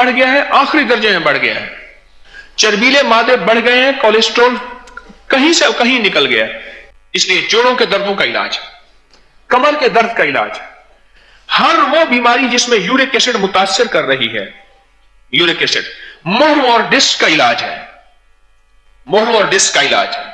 बढ़ गया है, आखिरी दर्जे में बढ़ गया है। चर्बीले मादे बढ़ गए हैं, कोलेस्ट्रॉल कहीं से कहीं निकल गया है। इसलिए जोड़ों के दर्दों का इलाज, कमर के दर्द का इलाज, हर वो बीमारी जिसमें यूरिक एसिड मुतासिर कर रही है, यूरिक एसिड, मोह और डिस्क का इलाज है, मोह और डिस्क का इलाज है।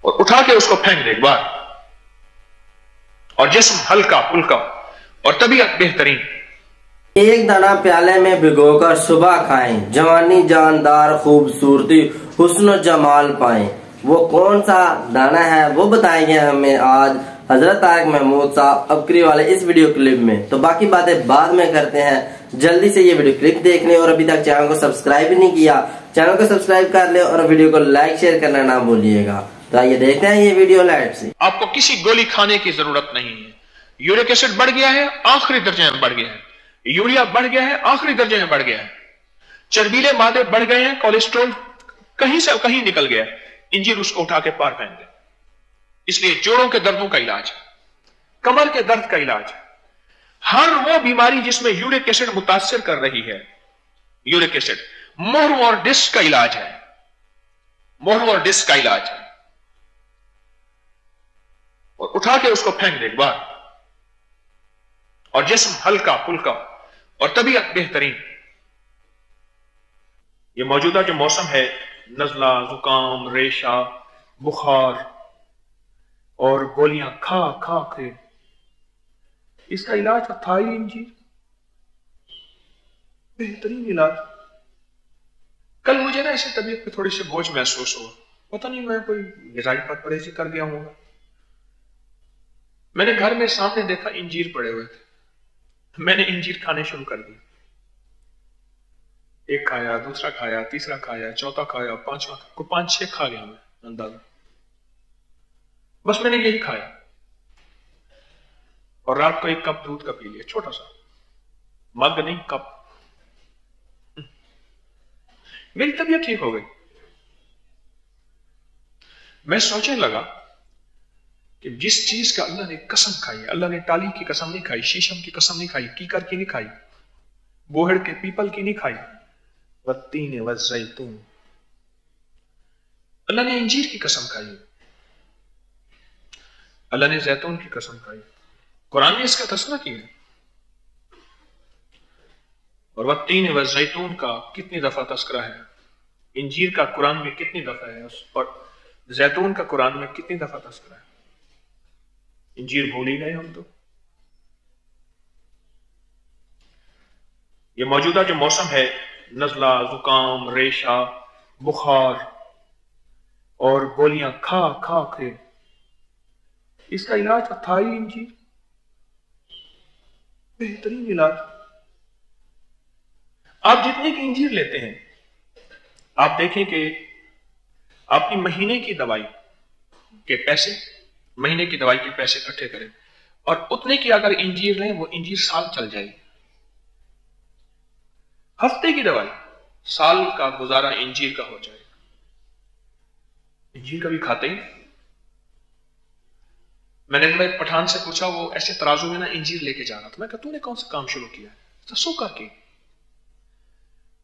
और उठा के उसको फेंक दे एक बार, और जिस्म हल्का फुल्का और तबीयत बेहतरीन। एक दाना प्याले में भिगोकर सुबह खाएं, जवानी जानदार खूबसूरती हुस्न जमाल पाएं। वो कौन सा दाना है वो बताएंगे हमें आज हजरत तारिक महमूद साहब अबकरी वाले इस वीडियो क्लिप में। तो बाकी बातें बाद में करते हैं। जल्दी से ये वीडियो क्लिप देख लें और अभी तक चैनल को सब्सक्राइब नहीं किया, चैनल को सब्सक्राइब कर ले और वीडियो को लाइक शेयर करना ना भूलिएगा। तो आइए देखते हैं ये वीडियो लाइट से। आपको किसी गोली खाने की जरूरत नहीं है। यूरिक एसिड बढ़ गया है, आखिरी दर्जे में बढ़ गया है। यूरिया बढ़ गया है, आखिरी दर्जे में बढ़ गया है। चर्बीले मादे बढ़ गए हैं, कोलेस्ट्रॉल कहीं से कहीं निकल गया है। इंजीर उसको उठा के पार फेंक दे। इसलिए जोड़ों के दर्दों का इलाज, कमर के दर्द का इलाज, हर वो बीमारी जिसमें यूरिक एसिड मुतासिर कर रही है, यूरिक एसिड, मोह और डिस्क का इलाज है, मोह और डिस्क का इलाज है। और उठा के उसको फेंक दे एक बार, और जिस्म हल्का फुल्का और तबीयत बेहतरीन। ये मौजूदा जो मौसम है, नजला, जुकाम, रेशा, बुखार और गोलियां खा खा के, इसका इलाज थाई इंजीर, बेहतरीन इलाज। कल मुझे ना ऐसे तबीयत पे थोड़ी सी बोझ महसूस हुआ, पता नहीं मैं कोई ग़िज़ाई परहेज़ी कर गया हूँ। मैंने घर में सामने देखा इंजीर पड़े हुए थे, मैंने इंजीर खाने शुरू कर दिए। एक खाया, दूसरा खाया, तीसरा खाया, चौथा खाया, पांचवा, को 5-6 खा गया मैं अंदाजा। बस मैंने यही खाया और रात को 1 कप दूध का पी लिया, छोटा सा, मग नहीं कप। मेरी तबीयत ठीक हो गई। मैं सोचने लगा कि जिस चीज का अल्लाह ने कसम खाई है, अल्लाह ने टाली की कसम नहीं खाई, शीशम की कसम नहीं खाई, कीकर की नहीं खाई, बोहड़ के पीपल की नहीं खाई, वत्तीन वज़ैतून, अल्लाह ने इंजीर की कसम खाई, अल्लाह ने जैतून की कसम खाई। कुरान ने इसका तस्करा किया। और वत्तीन वज़ैतून का कितनी दफा तस्करा है, इंजीर का कुरान में कितनी दफा है, और जैतून का कुरान में कितनी दफा तस्करा है। इंजीर भूल ही गए हम तो। ये मौजूदा जो मौसम है, नजला, जुकाम, रेशा, बुखार और गोलियां खा खा के, इसका इलाज थाई इंजीर, बेहतरीन इलाज। आप जितने की इंजीर लेते हैं, आप देखें कि अपनी महीने की दवाई के पैसे, महीने की दवाई के पैसे इकट्ठे करें और उतने की अगर इंजीर लें, वो इंजीर साल चल जाएगी। हफ्ते की दवाई, साल का गुजारा इंजीर का हो जाएगा। इंजीर कभी खाते ही नहीं। मैंने एक पठान से पूछा, वो ऐसे तराजू में ना इंजीर लेके जा रहा था। मैं कहा तूने कौन सा काम शुरू किया? तो करके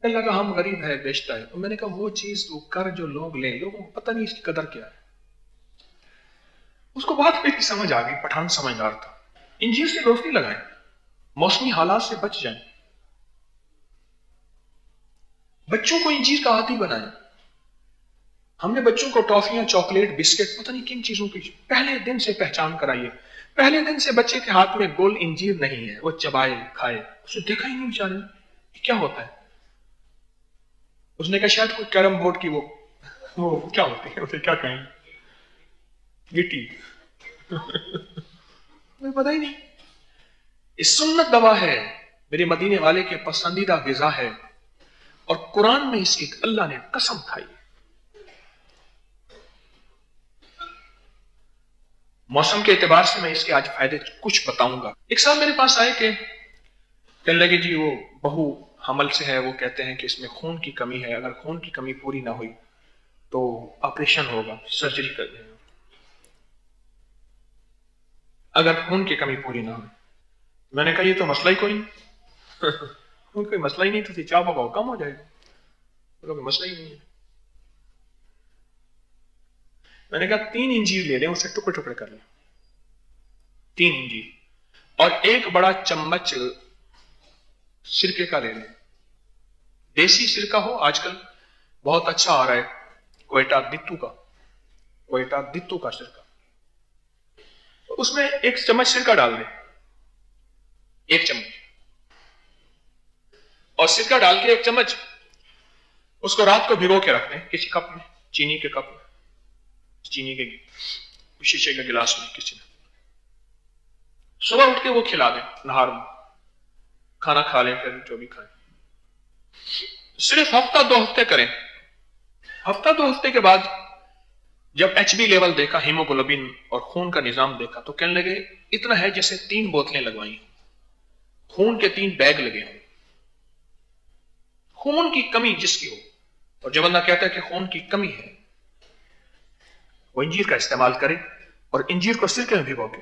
अल्लाह का, हम गरीब है, बेचता है। तो मैंने कहा वो चीज तू कर जो लोग लें, लोगों को पता नहीं इसकी कदर क्या है। उसको बात मेरी समझ आ गई, पठान समझदार था। इंजीर से दोस्ती लगाएं, मौसमी हालात से बच जाएं, बच्चों को इंजीर का आदी बनाएं। हमने बच्चों को टॉफियां, चॉकलेट, बिस्किट, पता नहीं किन चीजों की पहले दिन से पहचान कराइए। पहले दिन से बच्चे के हाथ में गोल इंजीर नहीं है, वो चबाए खाए, उसे देखा ही नहीं बेचारे क्या होता है। उसने कहा शायद कोई कैरम बोर्ड की वो क्या होती है, उसे क्या कहें, गिट्टी मुझे पता ही नहीं। इस सुन्नत दवा है, मेरे मदीने वाले के पसंदीदा ग़िज़ा है, और कुरान में इसकी अल्लाह ने कसम खाई। मौसम के एतबार से मैं इसके आज फायदे कुछ बताऊंगा। एक साहब मेरे पास आए कि कहने लगे जी वो बहू हमल से है, वो कहते हैं कि इसमें खून की कमी है, अगर खून की कमी पूरी ना हुई तो ऑपरेशन होगा, सर्जरी कर देंगे, अगर खून की कमी पूरी ना हो। मैंने कहा ये तो मसला ही कोई नहीं, कोई मसला ही नहीं, तो चाह पकाओ कम हो जाएगा, कोई मसला ही नहीं है। मैंने कहा 3 इंजीर ले लें, उसे टुकड़े टुकड़े कर लें, 3 इंजीर, और एक बड़ा चम्मच सिरके का ले लें। देसी सिरका हो, आजकल बहुत अच्छा आ रहा है, क्वेटा दित्तू का सिरका, तो उसमें 1 चम्मच सिरका डाल दें, 1 चम्मच, और सिरका डाल के 1 चम्मच उसको रात को भिगो के रख दें किसी कप में, चीनी के कप में, चीनी के शीशे के गिलास में किसी में। सुबह उठ के वो खिला दें, नहार में खाना खा लें, फिर जो भी खाएं। सिर्फ हफ्ता 2 हफ्ते करें। हफ्ता 2 हफ्ते के बाद जब HB लेवल देखा, हीमोग्लोबिन और खून का निजाम देखा, तो कहने लगे इतना है जैसे 3 बोतलें लगवाई, खून के 3 बैग लगे हों। खून की कमी जिसकी हो, और जब बंदा कहता है कि खून की कमी है, वो इंजीर का इस्तेमाल करे, और इंजीर को सिरके में भिगो के।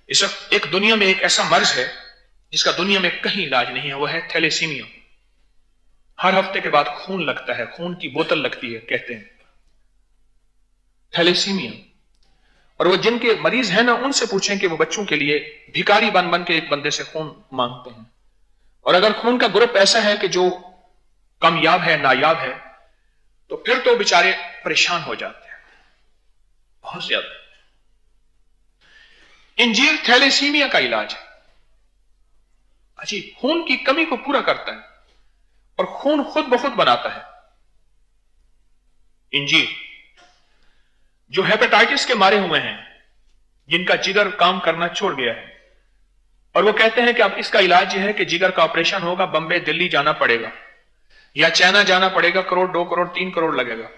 इस वक्त एक दुनिया में एक ऐसा मर्ज है जिसका दुनिया में कहीं इलाज नहीं है, वो है थैलेसीमिया। हर हफ्ते के बाद खून लगता है, खून की बोतल लगती है, कहते हैं थैलेसीमिया। और वो जिनके मरीज हैं ना, उनसे पूछें कि वो बच्चों के लिए भिखारी बन बन के एक बंदे से खून मांगते हैं, और अगर खून का ग्रुप ऐसा है कि जो कामयाब है, नायाब है, तो फिर तो बेचारे परेशान हो जाते हैं बहुत ज्यादा। इंजीर थैलेसीमिया का इलाज है। अजीब, खून की कमी को पूरा करता है और खून खुद ब खुद बनाता है इंजीर। जो हेपेटाइटिस के मारे हुए हैं, जिनका जिगर काम करना छोड़ गया है, और वो कहते हैं कि अब इसका इलाज यह है कि जिगर का ऑपरेशन होगा, बंबई दिल्ली जाना पड़ेगा या चाइना जाना पड़ेगा, करोड़ 2 करोड़ 3 करोड़ लगेगा।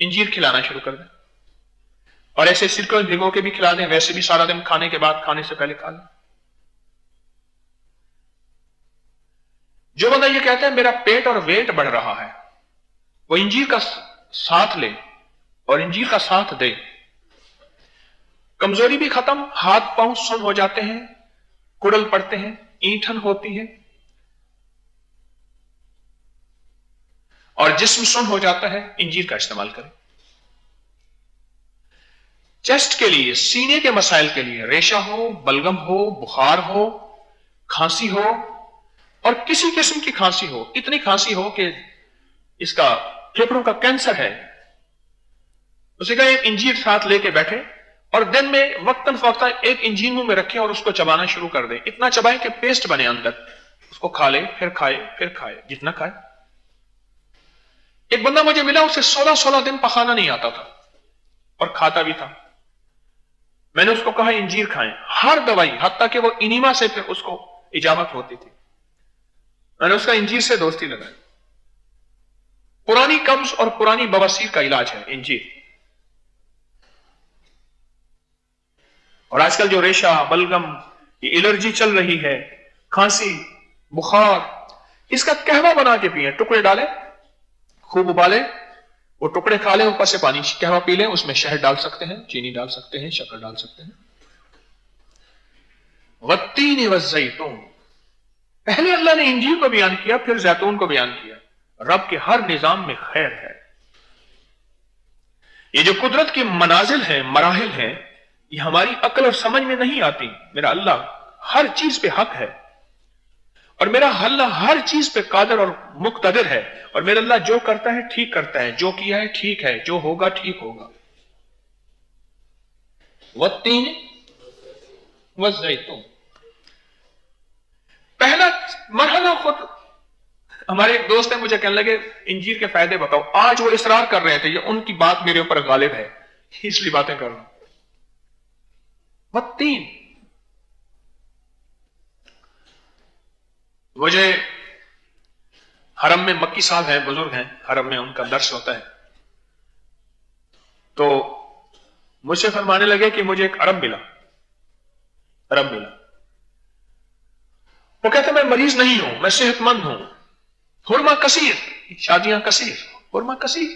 इंजीर खिलाना शुरू कर दें, और ऐसे सिरके भिगो के भी खिला दें, वैसे भी सारा दिन खाने के बाद, खाने से पहले खा लें। जो बंदा ये कहता है मेरा पेट और वेट बढ़ रहा है, वो इंजीर का साथ ले और इंजीर का साथ दे। कमजोरी भी खत्म, हाथ पांव सुन हो जाते हैं, कुड़ल पड़ते हैं, ईंठन होती है, और जिस्म सुन हो जाता है, इंजीर का इस्तेमाल करें। चेस्ट के लिए, सीने के मसाइल के लिए, रेशा हो, बलगम हो, बुखार हो, खांसी हो, और किसी किस्म की खांसी हो, इतनी खांसी हो कि इसका फेफड़ों का कैंसर है, उसे कहा एक इंजीर साथ लेके बैठे और दिन में वक्तन फवक्ता 1 इंजीर मुंह में रखें और उसको चबाना शुरू कर दें। इतना चबाएं कि पेस्ट बने अंदर, उसको खा ले, फिर खाए, जितना खाए। एक बंदा मुझे मिला, उसे 16 दिन पखाना नहीं आता था और खाता भी था। मैंने उसको कहा इंजीर खाएं, हर दवाई, हत्ता कि वो इनीमा से फिर उसको इजामत होती थी। मैंने उसका इंजीर से दोस्ती लगाई। पुरानी कब्ज और पुरानी बवासीर का इलाज है इंजीर। और आजकल जो रेशा, बलगम, ये एलर्जी चल रही है, खांसी, बुखार, इसका कहवा बना के पिए, टुकड़े डालें, खूब उबाले, वो टुकड़े खा लें, ऊपर से पानी कहवा पी लें, उसमें शहद डाल सकते हैं, चीनी डाल सकते हैं, शक्कर डाल सकते हैं। वत्तीन वज़ैतून, पहले अल्लाह ने इंजीर को बयान किया, फिर जैतून को बयान किया। रब के हर निजाम में खैर है। ये जो कुदरत की मनाजिल है, मराहिल है, ये हमारी अक्ल और समझ में नहीं आती। मेरा अल्लाह हर चीज पे हक है और मेरा अल्लाह हर चीज पे कादिर और मुक्तदिर है, और मेरा अल्लाह जो करता है ठीक करता है, जो किया है ठीक है, जो होगा ठीक होगा। वत्तीन वज़ैतून, पहला मरहला खुद। हमारे एक दोस्त है, मुझे कहने लगे इंजीर के फायदे बताओ। आज वो इसरार कर रहे थे, ये उनकी बात मेरे ऊपर गालिब है, इसलिए बातें कर रहा हूं। वत्तीन, मुझे हरम में मक्की साहब हैं, बुजुर्ग हैं, हरम में उनका दर्श होता है, तो मुझसे फरमाने लगे कि मुझे एक अरब मिला। वो कहते मैं मरीज नहीं हूं, मैं सेहतमंद हूं, हुरमा कसीर, शादियां कसीर, हुरमा कसीर।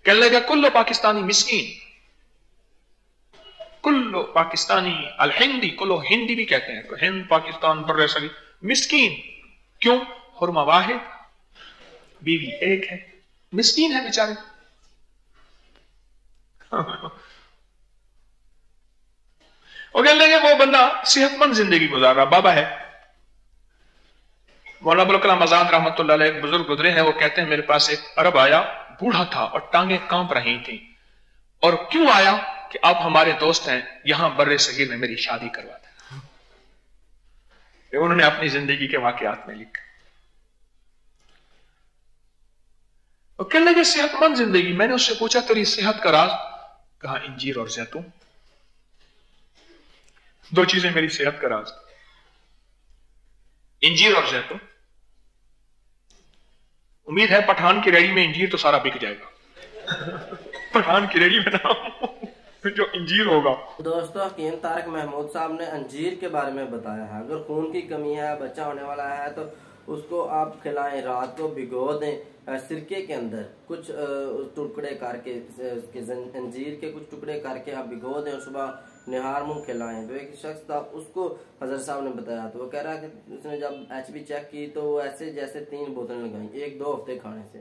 कहने लगा कुल्लो पाकिस्तानी मिस्कीन, कुल्लो पाकिस्तानी अल हिंदी, कुल्लो हिंदी भी कहते हैं, तो हिंद पाकिस्तान बर्रे सगीर मिस्कीन। क्यों? हुर्मा वाहिद, बीवी एक है, मिस्कीन है बेचारे। और कहने लगे वो बंदा सेहतमंद जिंदगी गुजार रहा, बाबा है। मौलाना अबुल कलाम आजाद रहमतुल्लाह अलैह एक बुजुर्ग गुजरे हैं, वो कहते हैं मेरे पास एक अरब आया, बूढ़ा था और टांगे कांप रही थी। और क्यों आया? कि आप हमारे दोस्त हैं, यहां बर्रे सगीर में मेरी शादी करवा दें। उन्होंने अपनी जिंदगी के वाकयात में लिखा। और कहने लगे सेहतमंद जिंदगी। मैंने उससे पूछा तेरी सेहत का राज? कहा इंजीर और जैतून, दो चीजें मेरी सेहत का राज, इंजीर और जैतून। उम्मीद है पठान की रेडी में इंजीर तो सारा बिक जाएगा। पठान की रेडी में ना जो इंजीर होगा। दोस्तों, हकीम तारिक महमूद साहब ने अंजीर के बारे में बताया है। अगर खून की कमी है, बच्चा होने वाला है, तो उसको आप खिलाएं, रात को भिगो दें सिरके के अंदर, कुछ टुकड़े करके, अंजीर के कुछ टुकड़े करके आप भिगो दें और सुबह निहार मुंह खिलाएं। तो एक शख्स था, उसको हजरत साहब ने बताया, तो वो कह रहा है कि उसने जब HB चेक की तो वो ऐसे जैसे 3 बोतलें लगाई 1-2 हफ्ते खाने से।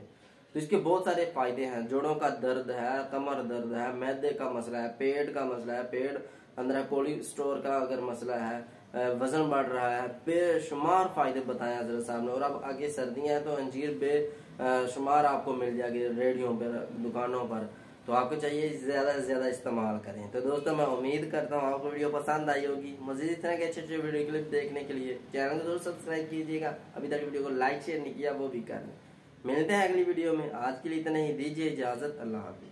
तो इसके बहुत सारे फायदे हैं। जोड़ों का दर्द है, कमर दर्द है, मैदे का मसला है, पेट का मसला है, पेट अंदर कोलेस्ट्रॉल का अगर मसला है, वजन बढ़ रहा है, बेशुमार फायदे बताए हजरत साहब ने। और अब आगे सर्दियां हैं तो अंजीर बेशुमार आपको मिल जाएगी रेडियो पर, दुकानों पर। तो आपको चाहिए ज्यादा से ज्यादा इस्तेमाल करें। तो दोस्तों, मैं उम्मीद करता हूँ आपको वीडियो पसंद आई होगी। मजीद इस तरह के अच्छे अच्छे वीडियो क्लिप देखने के लिए चैनल को जरूर सब्सक्राइब कीजिएगा। अभी तक वीडियो को लाइक शेयर नहीं किया वो भी कर लें। मिलते हैं अगली वीडियो में। आज के लिए इतना ही, दीजिए इजाजत। अल्लाह हाफिज।